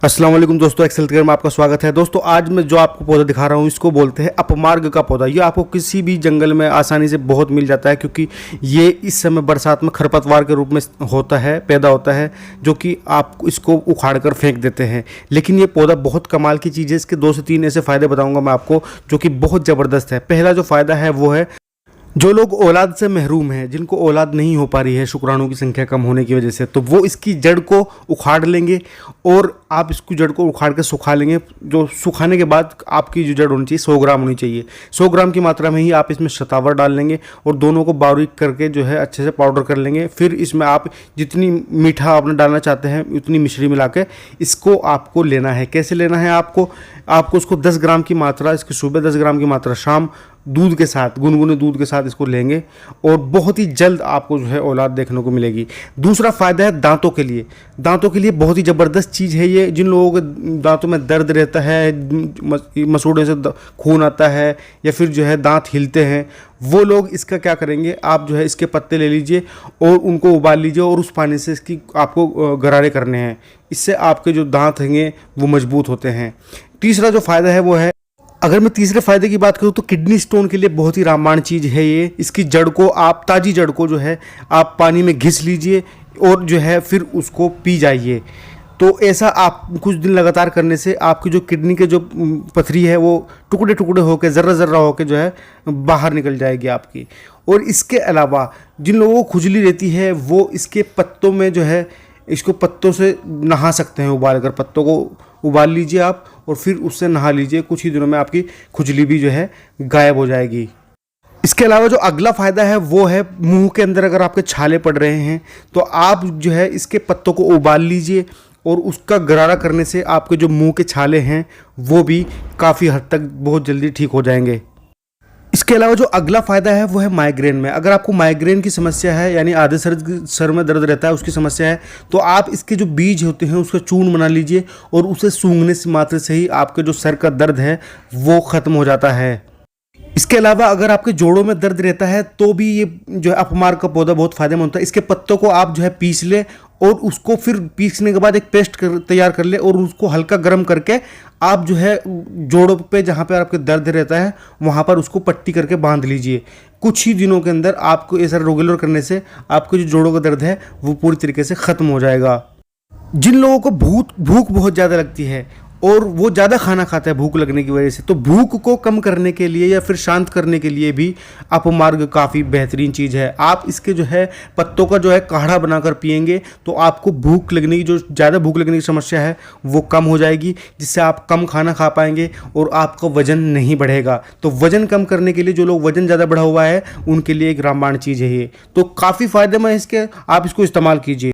अस्सलाम वालेकुम दोस्तों, एक्सेल केयर में आपका स्वागत है। दोस्तों आज मैं जो आपको पौधा दिखा रहा हूँ इसको बोलते हैं अपमार्ग का पौधा। ये आपको किसी भी जंगल में आसानी से बहुत मिल जाता है, क्योंकि ये इस समय बरसात में खरपतवार के रूप में होता है, पैदा होता है, जो कि आप इसको उखाड़ कर फेंक देते हैं। लेकिन ये पौधा बहुत कमाल की चीज़ है। इसके 2 से 3 ऐसे फ़ायदे बताऊँगा मैं आपको जो कि बहुत ज़बरदस्त है। पहला जो फ़ायदा है वो है, जो लोग औलाद से महरूम हैं, जिनको औलाद नहीं हो पा रही है शुक्राणु की संख्या कम होने की वजह से, तो वो इसकी जड़ को उखाड़ लेंगे और आप इसकी जड़ को उखाड़ के सुखा लेंगे। जो सुखाने के बाद आपकी जो जड़ होनी चाहिए 100 ग्राम होनी चाहिए। 100 ग्राम की मात्रा में ही आप इसमें शतावर डाल लेंगे और दोनों को बारीक करके जो है अच्छे से पाउडर कर लेंगे। फिर इसमें आप जितनी मीठा आपने डालना चाहते हैं उतनी मिश्री मिला के इसको आपको लेना है। कैसे लेना है आपको उसको 10 ग्राम की मात्रा इसकी सुबह, 10 ग्राम की मात्रा शाम, दूध के साथ, गुनगुने दूध के साथ इसको लेंगे और बहुत ही जल्द आपको जो है औलाद देखने को मिलेगी। दूसरा फ़ायदा है दांतों के लिए। दांतों के लिए बहुत ही ज़बरदस्त चीज़ है ये। जिन लोगों के दांतों में दर्द रहता है, मसूड़े से खून आता है या फिर जो है दांत हिलते हैं, वो लोग इसका क्या करेंगे, आप जो है इसके पत्ते ले लीजिए और उनको उबाल लीजिए और उस पानी से इसकी आपको गरारे करने हैं। इससे आपके जो दांत हैं वो मजबूत होते हैं। तीसरा जो फ़ायदा है वो है, अगर मैं तीसरे फायदे की बात करूँ तो किडनी स्टोन के लिए बहुत ही रामबाण चीज़ है ये। इसकी जड़ को आप, ताज़ी जड़ को जो है आप पानी में घिस लीजिए और जो है फिर उसको पी जाइए। तो ऐसा आप कुछ दिन लगातार करने से आपकी जो किडनी के जो पथरी है वो टुकड़े टुकड़े होकर, ज़र्रा ज़र्रा होकर जो है बाहर निकल जाएगी आपकी। और इसके अलावा जिन लोगों को खुजली रहती है वो इसके पत्तों में जो है, इसको पत्तों से नहा सकते हैं। उबाल कर पत्तों को उबाल लीजिए आप और फिर उससे नहा लीजिए। कुछ ही दिनों में आपकी खुजली भी जो है गायब हो जाएगी। इसके अलावा जो अगला फ़ायदा है वो है, मुंह के अंदर अगर आपके छाले पड़ रहे हैं तो आप जो है इसके पत्तों को उबाल लीजिए और उसका गरारा करने से आपके जो मुंह के छाले हैं वो भी काफ़ी हद तक बहुत जल्दी ठीक हो जाएंगे। इसके अलावा जो अगला फ़ायदा है वो है माइग्रेन में। अगर आपको माइग्रेन की समस्या है, यानी आधे सर में दर्द रहता है, उसकी समस्या है, तो आप इसके जो बीज होते हैं उसका चूर्ण बना लीजिए और उसे सूंघने से मात्र से ही आपके जो सर का दर्द है वो ख़त्म हो जाता है। इसके अलावा अगर आपके जोड़ों में दर्द रहता है तो भी ये जो है अपमार्ग का पौधा बहुत फ़ायदेमंद होता है। इसके पत्तों को आप जो है पीस ले और उसको फिर पीसने के बाद एक पेस्ट तैयार कर ले और उसको हल्का गर्म करके आप जो है जोड़ों पे, जहाँ पे आपके दर्द रहता है वहाँ पर उसको पट्टी करके बांध लीजिए। कुछ ही दिनों के अंदर आपको ऐसा रेगुलर करने से आपके जो जोड़ों का दर्द है वो पूरी तरीके से ख़त्म हो जाएगा। जिन लोगों को भूख बहुत ज़्यादा लगती है और वो ज़्यादा खाना खाता है भूख लगने की वजह से, तो भूख को कम करने के लिए या फिर शांत करने के लिए भी अपमार्ग काफ़ी बेहतरीन चीज़ है। आप इसके जो है पत्तों का जो है काढ़ा बनाकर पिएंगे तो आपको भूख लगने की, जो ज़्यादा भूख लगने की समस्या है वो कम हो जाएगी, जिससे आप कम खाना खा पाएंगे और आपका वज़न नहीं बढ़ेगा। तो वज़न कम करने के लिए, जो लोग वज़न ज़्यादा बढ़ा हुआ है उनके लिए एक रामबाण चीज़ है ये। तो काफ़ी फ़ायदेमंद है इसके, आप इसको इस्तेमाल कीजिए।